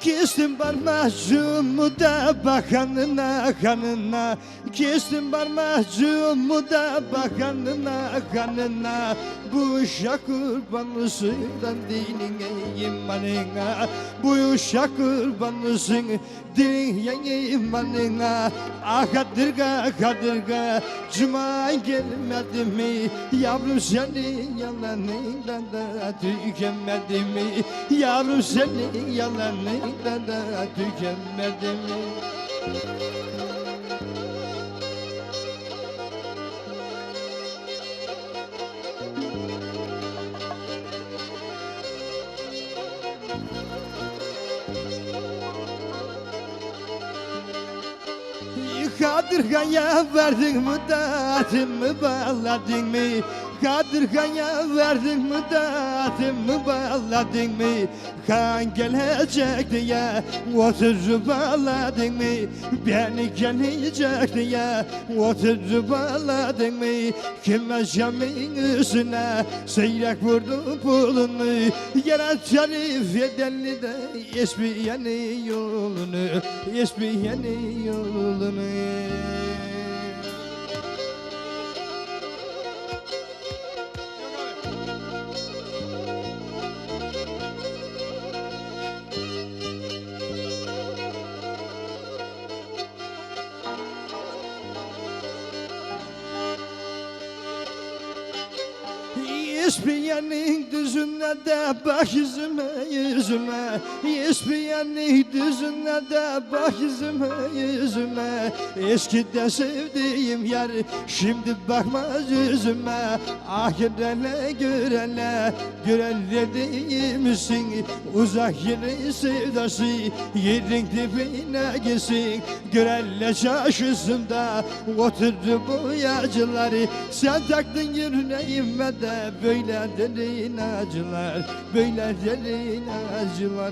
Kestim parmağımı da bakanına kanına, kestim parmağımı da bakanına kanına. Bu uşak kurbanlısından dinine imanına, bu uşak kurbanlısın dinine imanına. Ah kadırga kadırga cuma gelmedi mi, yavrum senin yalanından da tükenmedi mi, yavrum senin yalanından da tükenmedi mi? Kadırgaya verdin mi dağıtımı bağladın mı? Kadırgaya verdin mi dağıtımı bağladın mı? Kan gelecek diye oturup bağladın mı? Beni gelecek diye oturup bağladın mı? Kime camın üstüne seyrek vurdu pulunu? Yara tarif edenli de esbiyeni yolunu, esbiyeni yolunu. İspiyanın düzüne de bak yüzüme yüzüme, İspiyanın düzüne de bak yüzüme yüzüme. Eskiden sevdiğim yar şimdi bakmaz yüzüme. Ah görele görele görele değil misin? Uzak yerin sevdası yerin dibine gitsin. Görele çarşısında da oturdu boyacıları. Sen taktın yüreğime de böyle derin acılar, böyle derin acılar.